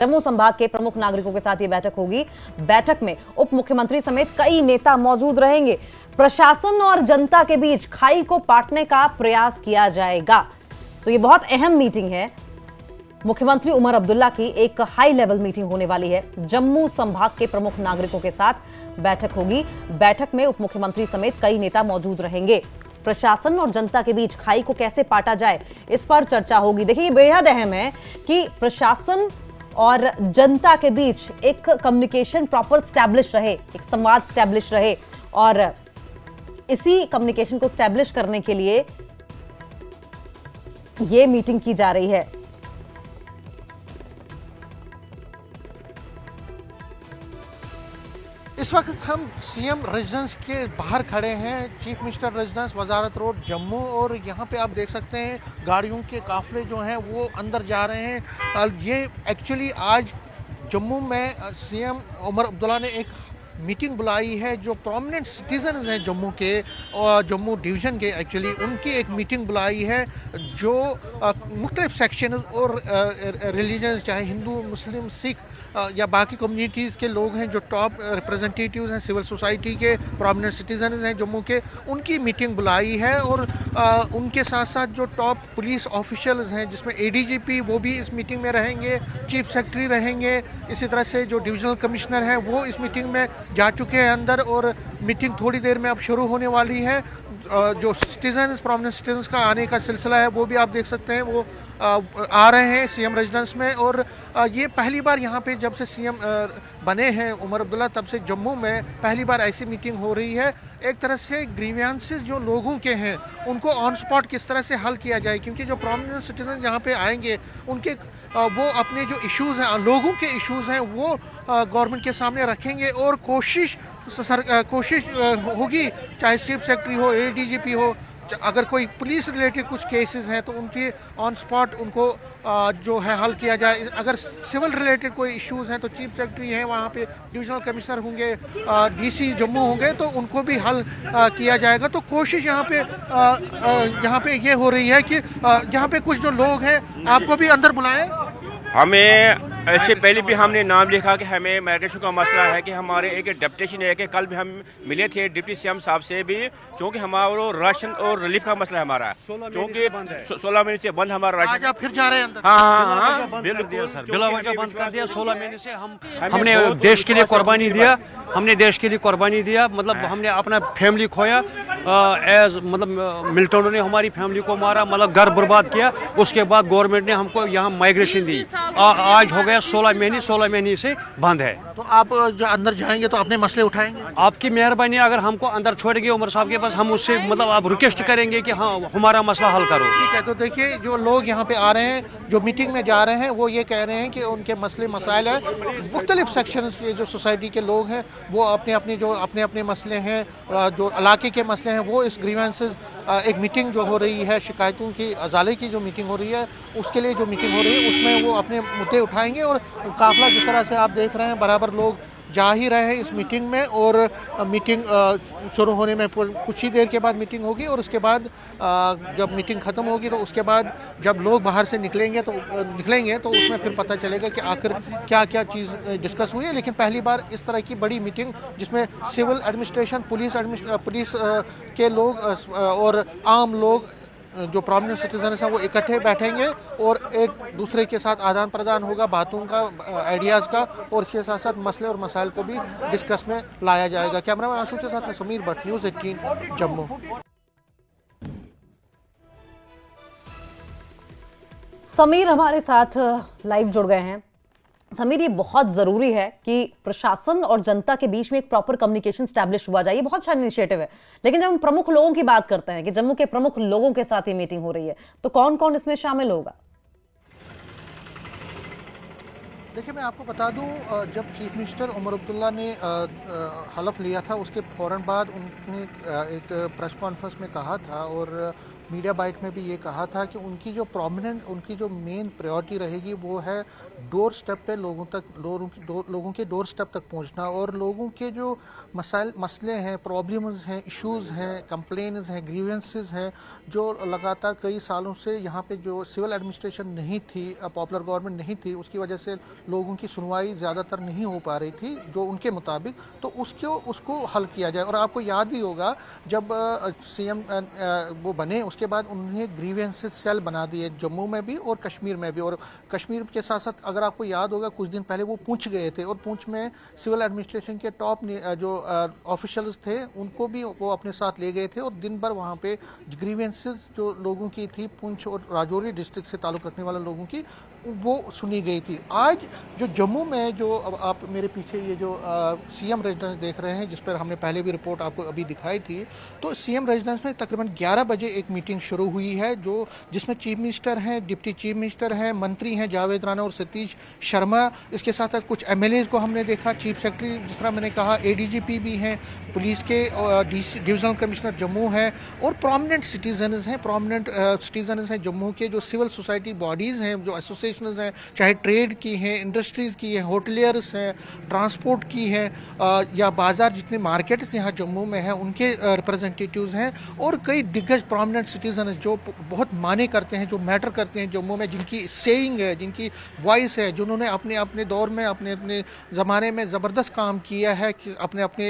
जम्मू संभाग के प्रमुख नागरिकों के साथ ये बैठक होगी। बैठक में उप मुख्यमंत्री समेत कई नेता मौजूद रहेंगे। प्रशासन और जनता के बीच खाई को पाटने का प्रयास किया जाएगा। तो ये बहुत अहम मीटिंग है। मुख्यमंत्री उमर अब्दुल्ला की एक हाई लेवल मीटिंग होने वाली है। जम्मू संभाग के प्रमुख नागरिकों के साथ बैठक होगी। बैठक में उप मुख्यमंत्री समेत कई नेता मौजूद रहेंगे। प्रशासन और जनता के बीच खाई को कैसे पाटा जाए, इस पर चर्चा होगी। देखिए, ये बेहद अहम है कि प्रशासन और जनता के बीच एक कम्युनिकेशन प्रॉपर स्टैब्लिश रहे, एक संवाद स्टैब्लिश रहे। और इसी कम्युनिकेशन को स्टैब्लिश करने के लिए ये मीटिंग की जा रही है। इस वक्त हम सीएम रेजिडेंस के बाहर खड़े हैं, चीफ मिनिस्टर रेजिडेंस वजारत रोड जम्मू, और यहाँ पे आप देख सकते हैं गाड़ियों के काफले जो हैं वो अंदर जा रहे हैं। ये एक्चुअली आज जम्मू में सीएम उमर अब्दुल्ला ने एक मीटिंग बुलाई है। जो प्रोमिनेंट सिटीजन्स हैं जम्मू के और जम्मू डिवीज़न के, एक्चुअली उनकी एक मीटिंग बुलाई है जो मुख्तलिफ सेक्शन और रिलीजन्स, चाहे हिंदू, मुस्लिम, सिख या बाकी कम्युनिटीज़ के लोग हैं, जो टॉप रिप्रेजेंटेटिव्स हैं सिविल सोसाइटी के, प्रोमिनेंट सिटीजन्स हैं जम्मू के, उनकी मीटिंग बुलाई है। और उनके साथ साथ जो टॉप पुलिस ऑफिशियल्स हैं, जिसमें एडीजीपी वो भी इस मीटिंग में रहेंगे, चीफ सेक्रेटरी रहेंगे, इसी तरह से जो डिविजनल कमिश्नर हैं वो इस मीटिंग में जा चुके हैं अंदर, और मीटिंग थोड़ी देर में अब शुरू होने वाली है। जो सिटीजन्स, प्रोमिनेंट सिटीजन्स का आने का सिलसिला है वो भी आप देख सकते हैं, वो आ रहे हैं सीएम रेजिडेंस में। और ये पहली बार यहाँ पे जब से सीएम बने हैं उमर अब्दुल्ला, तब से जम्मू में पहली बार ऐसी मीटिंग हो रही है। एक तरह से ग्रीवियंसेस जो लोगों के हैं उनको ऑन स्पॉट किस तरह से हल किया जाए, क्योंकि जो प्रोमिनेंट सिटीजन यहाँ पे आएंगे उनके वो अपने जो इश्यूज़ हैं, लोगों के इश्यूज़ हैं, वो गवर्नमेंट के सामने रखेंगे। और कोशिश होगी, चाहे चीफ सेक्रेटरी हो, एडीजीपी हो, अगर कोई पुलिस रिलेटेड कुछ केसेस हैं तो उनके ऑन स्पॉट उनको जो है हल किया जाए। अगर सिविल रिलेटेड कोई इश्यूज़ हैं तो चीफ सेक्रेटरी हैं, वहाँ पे डिविजनल कमिश्नर होंगे, डीसी जम्मू होंगे, तो उनको भी हल किया जाएगा। तो कोशिश यहाँ पे ये हो रही है कि यहाँ पे कुछ जो लोग हैं, आपको भी अंदर बुलाएं। हमें ऐसे पहले भी हमने नाम लिखा कि हमें माइग्रेशन का मसला है कि हमारे एक डेप्यूटेशन है कि कल भी हम मिले थे डिप्टी सीएम साहब से भी, क्योंकि हमारा राशन और रिलीफ का मसला है हमारा, क्योंकि 16 महीने से बंद हमारा राशन। आज आप फिर जा रहे हैं अंदर? हाँ, बिल्कुल सर, बिला वजह बंद कर दिया। 16 महीने से हमने देश के लिए कुर्बानी दिया, हमने देश के लिए कुर्बानी दिया, मतलब हमने अपना फैमिली खोया, एज मतलब मिलिटेंटों ने हमारी फैमिली को मारा, मतलब घर बर्बाद किया। उसके बाद गवर्नमेंट ने हमको यहाँ माइग्रेशन दी। आज हो गया 16 महीने से बंद है। तो आप जो अंदर जाएंगे तो अपने मसले उठाएंगे? आपकी मेहरबानी, अगर हमको अंदर छोड़ेंगे उमर साहब के पास, हम उससे मतलब आप रिक्वेस्ट करेंगे कि हाँ हमारा मसला हल करो। ठीक है, तो देखिए जो लोग यहाँ पे आ रहे हैं, जो मीटिंग में जा रहे हैं, वो ये कह रहे हैं कि उनके मसले मसाइल हैं। मुख्तलिफ सेक्शंस के जो सोसाइटी के लोग हैं वो अपने अपने मसले हैं, जो इलाके के मसले हैं, वो इस ग्रीवेंसेस एक मीटिंग जो हो रही है, शिकायतों की अजाले की जो मीटिंग हो रही है, उसके लिए जो मीटिंग हो रही है उसमें वो अपने मुद्दे उठाएंगे। और काफिला जिस तरह से आप देख रहे हैं, बराबर लोग जा ही रहे हैं इस मीटिंग में। और मीटिंग शुरू होने में कुछ ही देर के बाद मीटिंग होगी, और उसके बाद जब मीटिंग ख़त्म होगी तो उसके बाद जब लोग बाहर से निकलेंगे तो उसमें फिर पता चलेगा कि आखिर क्या क्या चीज़ डिस्कस हुई है। लेकिन पहली बार इस तरह की बड़ी मीटिंग जिसमें सिविल एडमिनिस्ट्रेशन, पुलिस के लोग और आम लोग, जो प्रोमिनेंट सिटीजन हैं, वो इकट्ठे बैठेंगे और एक दूसरे के साथ आदान प्रदान होगा बातों का, आइडियाज़ का, और इसके साथ साथ मसले और मसाइल को भी डिस्कस में लाया जाएगा। कैमरामैन आशु के साथ में समीर भट्ट, न्यूज़ 18 जम्मू। समीर हमारे साथ लाइव जुड़ गए हैं। समीर, ये बहुत जरूरी है कि प्रशासन और जनता के बीच में एक प्रॉपर कम्युनिकेशन स्टैब्लिश हुआ जाए। ये बहुत अच्छा इनिशिएटिव है, लेकिन जब हम प्रमुख लोगों की बात करते हैं कि जम्मू के प्रमुख लोगों के साथ ये मीटिंग हो रही है, तो कौन कौन इसमें शामिल होगा? देखिए, मैं आपको बता दूं, जब चीफ मिनिस्टर उमर अब्दुल्ला ने हलफ लिया था, उसके फ़ौरन बाद उन्होंने एक प्रेस कॉन्फ्रेंस में कहा था, और मीडिया बाइट में भी ये कहा था कि उनकी जो प्रोमिनेंट, उनकी जो मेन प्रायोरिटी रहेगी वो है डोर स्टेप पे लोगों के डोर स्टेप तक पहुंचना, और लोगों के जो मसले हैं, प्रॉब्लम्स हैं, इश्यूज़ हैं, कंप्लेंट्स हैं, ग्रीवेंसेस हैं, जो लगातार कई सालों से यहाँ पे जो सिविल एडमिनिस्ट्रेशन नहीं थी, पॉपुलर गवर्नमेंट नहीं थी, उसकी वजह से लोगों की सुनवाई ज़्यादातर नहीं हो पा रही थी जो उनके मुताबिक, तो उसको हल किया जाए। और आपको याद ही होगा जब सीएम वो बने उसके बाद उन्होंने ग्रीवेंसेस सेल बना दिए जम्मू में भी और कश्मीर में भी, और कश्मीर के साथ साथ अगर आपको याद होगा कुछ दिन पहले वो पुंछ गए थे, और पुंछ में सिविल एडमिनिस्ट्रेशन के टॉप जो ऑफिशियल्स थे उनको भी वो अपने साथ ले गए थे, और दिन भर वहाँ पे ग्रीवेंसेस जो लोगों की थी पुंछ और राजौरी डिस्ट्रिक्ट से ताल्लुक़ रखने वाले लोगों की वो सुनी गई थी। आज जो जम्मू में जो अब आप मेरे पीछे ये जो सीएम रेजिडेंस देख रहे हैं, जिस पर हमने पहले भी रिपोर्ट आपको अभी दिखाई थी, तो सीएम रेजिडेंस में तकरीबन 11 बजे एक मीटिंग शुरू हुई है जिसमें चीफ मिनिस्टर हैं, डिप्टी चीफ मिनिस्टर हैं, मंत्री हैं जावेद राणा और सतीश शर्मा, इसके साथ साथ कुछ एमएलएज को हमने देखा, चीफ सेक्रेटरी जिस तरह मैंने कहा, एडीजीपी भी हैं, पुलिस के डिविजनल कमिश्नर जम्मू हैं, और प्रोमिनेंट सिटीजन्स हैं जम्मू के, जो सिविल सोसाइटी बॉडीज़ हैं, जो एसोसिएशन हैं, चाहे ट्रेड की हैं, इंडस्ट्रीज़ की हैं, होटलियर्स हैं, ट्रांसपोर्ट की हैं, या बाज़ार जितने मार्केट्स यहाँ जम्मू में हैं उनके रिप्रेजेंटेटिव्स हैं, और कई दिग्गज प्रोमिनेंट सिटीजन जो बहुत माने करते हैं, जो मैटर करते हैं जम्मू में, जिनकी सेइंग है, जिनकी वॉइस है, जिन्होंने अपने अपने दौर में, अपने अपने ज़माने में ज़बरदस्त काम किया है कि अपने अपने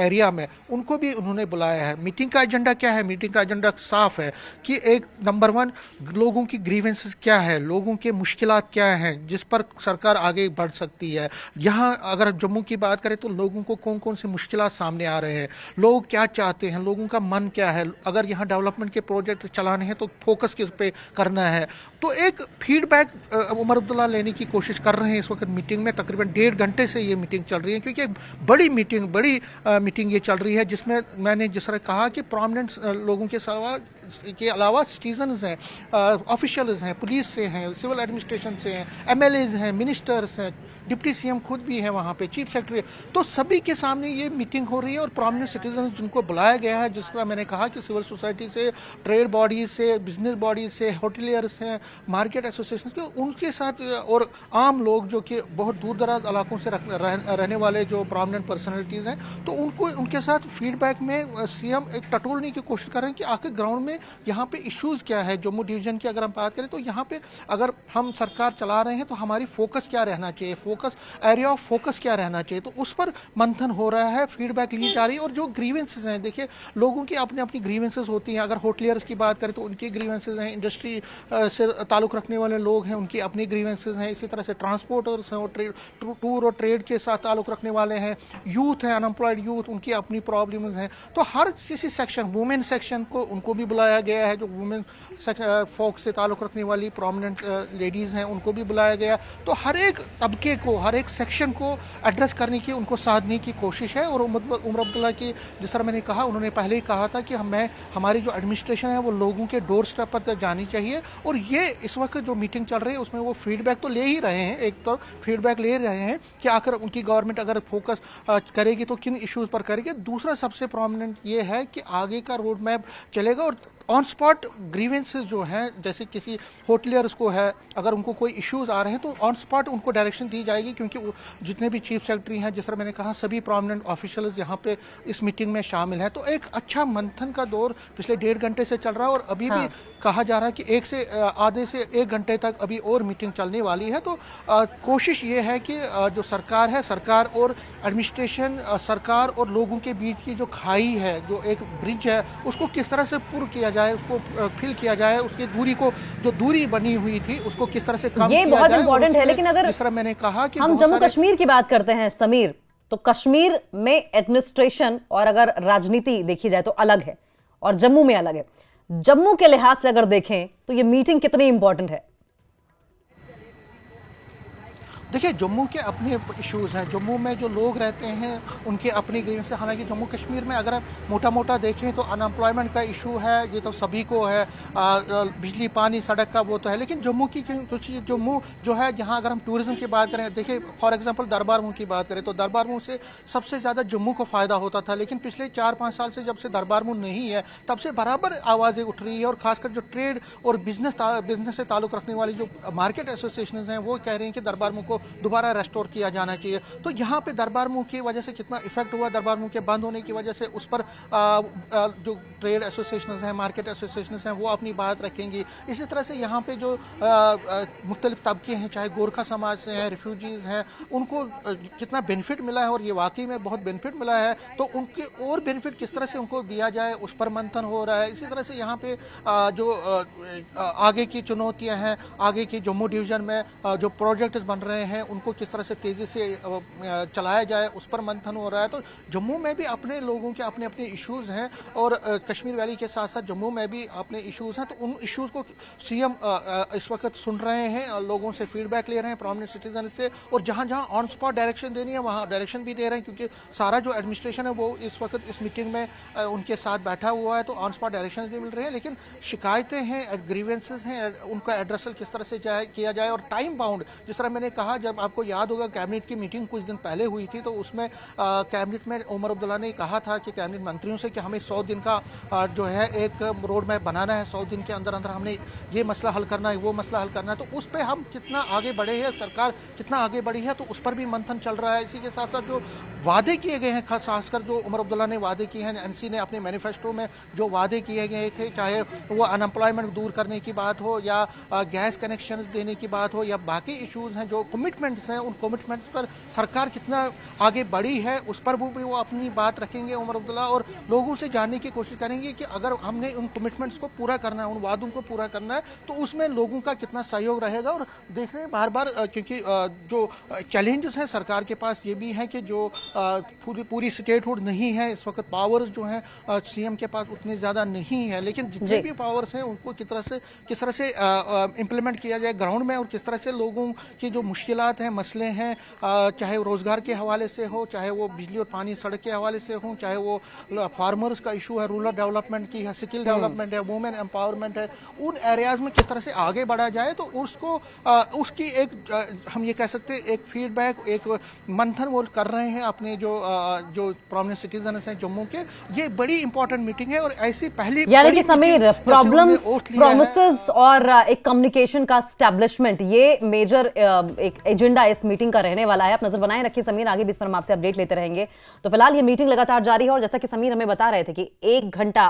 एरिया में, उनको भी उन्होंने बुलाया है। मीटिंग का एजेंडा क्या है? मीटिंग का एजेंडा साफ है कि एक नंबर 1 लोगों की ग्रीवेंसेस क्या है, लोगों के मुश्किलात क्या हैं जिस पर सरकार आगे बढ़ सकती है। यहाँ अगर जम्मू की बात करें तो लोगों को कौन कौन से मुश्किलात सामने आ रहे हैं, लोग क्या चाहते हैं, लोगों का मन क्या है, अगर यहाँ डेवलपमेंट के प्रोजेक्ट चलाने हैं तो फोकस किस पे करना है। तो एक फीडबैक उमर अब्दुल्ला लेने की कोशिश कर रहे हैं इस वक्त मीटिंग में। तकरीबन 1.5 घंटे से ये मीटिंग चल रही है, क्योंकि बड़ी मीटिंग ये चल रही है, जिसमें मैंने जिस तरह कहा कि प्रोमिनेंट लोगों के अलावा सिटीजन्स हैं, ऑफिशियल्स हैं, पुलिस से हैं, सिविल एडमिनिस्ट्रेशन से हैं, एमएलएज हैं, मिनिस्टर्स हैं, डिप्टी सीएम खुद भी हैं वहाँ पे, चीफ सेक्रेटरी, तो सभी के सामने ये मीटिंग हो रही है। और प्रोमिनेंट सिटीजन जिनको बुलाया गया है, जिस तरह मैंने कहा कि सिविल सोसाइटी से, ट्रेड बॉडीज से, बिजनेस बॉडीज से, होटलियर्स हैं, मार्केट एसोसिएशन के, उनके साथ, और आम लोग जो कि बहुत दूर दराज इलाकों से रहने वाले जो प्रोमिनेंट पर्सनैलिटीज़ हैं, तो उनके साथ फीडबैक में सीएम एक टटोलने की कोशिश कर रहे हैं कि आखिर ग्राउंड में यहाँ पे इश्यूज़ क्या है। जम्मू डिवीज़न की अगर हम बात करें तो यहाँ पे अगर हम सरकार चला रहे हैं तो हमारी फोकस क्या रहना चाहिए, एरिया ऑफ फोकस क्या रहना चाहिए, तो उस पर मंथन हो रहा है, फीडबैक ली जा रही है। और जो ग्रीवेंसेस हैं, देखिए लोगों की अपनी अपनी ग्रीवेंसेस होती हैं। अगर होटलियर्स की बात करें तो उनकी ग्रीवेंसेस हैं, इंडस्ट्री से ताल्लुक़ रखने वाले लोग हैं उनकी अपनी ग्रीवेंसेस हैं, इसी तरह से ट्रांसपोर्टर्स हैं और टूर और ट्रेड के साथ ताल्लुक़ रखने वाले हैं, यूथ हैं, अनएम्प्लॉयड यूथ, उनकी अपनी प्रॉब्लम्स हैं। तो हर किसी सेक्शन, वुमेन सेक्शन को उनको भी बुलाया गया है, जो वुमेन फोक से ताल्लुक़ रखने वाली प्रोमिनेंट लेडीज़ हैं उनको भी बुलाया गया। तो हर एक तबके को, हर एक सेक्शन को एड्रेस करने की, उनको साधने की कोशिश है। और उमर अब्दुल्ला की जिस तरह मैंने कहा, उन्होंने पहले ही कहा था कि हमारी जो एडमिनिस्ट्रेशन है वो लोगों के डोर स्टेप पर जानी चाहिए। और ये इस वक्त जो मीटिंग चल रही है उसमें वो फीडबैक तो ले ही रहे हैं, एक तो फीडबैक ले रहे हैं कि आखिर उनकी गवर्नमेंट अगर फोकस करेगी तो किन इश्यूज़ पर करेगी। दूसरा सबसे प्रोमिनेंट ये है कि आगे का रोड मैप चलेगा, और ऑन स्पॉट ग्रीवेंसेस जो हैं, जैसे किसी होटलियर्स को है, अगर उनको कोई इश्यूज आ रहे हैं तो ऑन स्पॉट उनको डायरेक्शन दी जाएगी, क्योंकि जितने भी चीफ सेक्रेटरी हैं, जिस तरह मैंने कहा, सभी प्रोमिनेंट ऑफिशियल्स यहाँ पे इस मीटिंग में शामिल हैं। तो एक अच्छा मंथन का दौर पिछले 1.5 घंटे से चल रहा है, और अभी भी कहा जा रहा है कि आधे से 1 घंटे तक अभी और मीटिंग चलने वाली है। तो कोशिश ये है कि जो सरकार है, सरकार और एडमिनिस्ट्रेशन, सरकार और लोगों के बीच की जो खाई है, जो एक ब्रिज है, उसको किस तरह से पूर्ण किया जाए, उसको फिल किया जाए, उसकी दूरी को, जो दूरी बनी हुई थी उसको किस तरह से कम किया जाए। ये बहुत इंपॉर्टेंट है। लेकिन अगर जिस तरह मैंने कहा कि हम जम्मू कश्मीर की बात करते हैं समीर, तो कश्मीर में एडमिनिस्ट्रेशन और अगर राजनीति देखी जाए तो अलग है, और जम्मू में अलग है। जम्मू के लिहाज से अगर देखें तो ये मीटिंग कितनी इंपॉर्टेंट है? देखिए जम्मू के अपने इश्यूज़ हैं, जम्मू में जो लोग रहते हैं उनके अपनी ग्रीवेंस है। हालांकि जम्मू कश्मीर में अगर आप मोटा देखें तो अनएम्प्लॉयमेंट का इशू है, ये तो सभी को है, बिजली पानी सड़क का वो तो है, लेकिन जम्मू की कुछ जम्मू जो है जहाँ अगर हम टूरिज्म की बात करें, देखिए फॉर एग्जांपल दरबार मूव की बात करें तो दरबार मूव से सबसे ज़्यादा जम्मू को फ़ायदा होता था, लेकिन पिछले 4-5 साल से जब से दरबार मूव नहीं है तब से बराबर आवाज़ें उठ रही है, और खासकर जो ट्रेड और बिजनेस से ताल्लुक़ रखने वाली जो मार्केट एसोसिएशन हैं वो कह रहे हैं कि दरबार मूव को दोबारा रेस्टोर किया जाना चाहिए। तो यहाँ पे दरबार मूव की वजह से कितना इफेक्ट हुआ, दरबार मूव के बंद होने की वजह से उस पर जो ट्रेड एसोसिएशन हैं, मार्केट एसोसिएशन हैं, वो अपनी बात रखेंगी। इसी तरह से यहाँ पे जो मुख्तलिफ तबके हैं, चाहे गोरखा समाज से हैं, रिफ्यूजीज़ हैं, उनको कितना बेनिफिट मिला है, और ये वाकई में बहुत बेनिफिट मिला है, तो उनके और बेनिफिट किस तरह से उनको दिया जाए उस पर मंथन हो रहा है। इसी तरह से यहाँ पे जो आगे की चुनौतियाँ हैं, आगे की जम्मू डिवीज़न में जो प्रोजेक्ट्स बन रहे हैं उनको किस तरह से तेज़ी से चलाया जाए उस पर मंथन हो रहा है। तो जम्मू में भी अपने लोगों के अपने अपने इश्यूज़ हैं, और कश्मीर वैली के साथ साथ जम्मू में भी अपने इश्यूज़ हैं, तो उन इश्यूज़ को सीएम इस वक्त सुन रहे हैं, लोगों से फीडबैक ले रहे हैं, प्रोमिनेंट सिटीजन से, और जहाँ जहाँ ऑन स्पॉट डायरेक्शन देनी है वहाँ डायरेक्शन भी दे रहे हैं, क्योंकि सारा जो एडमिनिस्ट्रेशन है वो इस वक्त इस मीटिंग में उनके साथ बैठा हुआ है, तो ऑन स्पॉट डायरेक्शन भी मिल रहे हैं। लेकिन शिकायतें हैं, ग्रीवेंसेस हैं, उनका एड्रेसल किस तरह से किया जाए, और टाइम बाउंड, जिस तरह मैंने कहा, जब आपको याद होगा कैबिनेट की मीटिंग कुछ दिन पहले हुई थी, तो उसमें कैबिनेट में उमर अब्दुल्ला ने कहा था कि कैबिनेट मंत्रियों से कि हमें 100 दिन का जो है एक रोड मैप बनाना है, 100 दिन के अंदर अंदर हमने ये मसला हल करना है, वो मसला हल करना है। तो उस पर हम कितना आगे बढ़े हैं, सरकार कितना आगे बढ़ी है, तो उस पर भी मंथन चल रहा है। इसी के साथ साथ जो वादे किए गए हैं, खासकर जो उमर अब्दुल्ला ने वादे किए हैं, एनसी ने अपने मैनिफेस्टो में जो वादे किए गए थे, चाहे वो अनएम्प्लॉयमेंट दूर करने की बात हो, या गैस कनेक्शन देने की बात हो, या बाकी इशूज़ हैं, जो कमिटमेंट्स हैं, उन कमिटमेंट्स पर सरकार कितना आगे बढ़ी है उस पर भी वो अपनी बात रखेंगे उमर अब्दुल्ला, और लोगों से जानने की कोशिश करेंगे कि अगर हमने उन कमिटमेंट्स को पूरा करना है, उन वादों को पूरा करना है, तो उसमें लोगों का कितना सहयोग रहेगा। और देख रहे हैं बार बार, क्योंकि जो चैलेंजेस हैं सरकार के पास ये भी है कि जो पूरी स्टेटहुड नहीं है इस वक्त, पावर्स जो हैं सीएम के पास उतने ज़्यादा नहीं है, लेकिन जितने भी पावर्स हैं उनको किस तरह से इम्प्लीमेंट किया जाए ग्राउंड में, और किस तरह से लोगों की जो मुश्किलात हैं, मसले हैं, चाहे रोज़गार के हवाले से हो, चाहे वो बिजली और पानी सड़क के हवाले से हो, चाहे वो फार्मर्स का इशू है, रूरल डेवलपमेंट की है, स्किल डेवलपमेंट है, वुमेन एम्पावरमेंट है, उन एरियाज में किस तरह से आगे बढ़ा जाए, तो उसको उसकी एक हम ये कह सकते हैं एक फीडबैक, एक मंथन वो कर रहे हैं अपने जो प्रोमिनेंट सिटीजन हैं जम्मू के। ये बड़ी इंपॉर्टेंट मीटिंग है, और ऐसी पहली, यानी कि समीर, प्रॉब्लम्स, प्रॉमिसेस और एक कम्युनिकेशन का एस्टैब्लिशमेंट, ये मेजर एक एजेंडा इस मीटिंग का रहने वाला है। आप नजर बनाए रखिए समीर, आगे भी इस पर हम आपसे अपडेट लेते रहेंगे। तो फिलहाल ये मीटिंग लगातार जारी है, और जैसा कि समीर हमें बता रहे थे कि 1 घंटा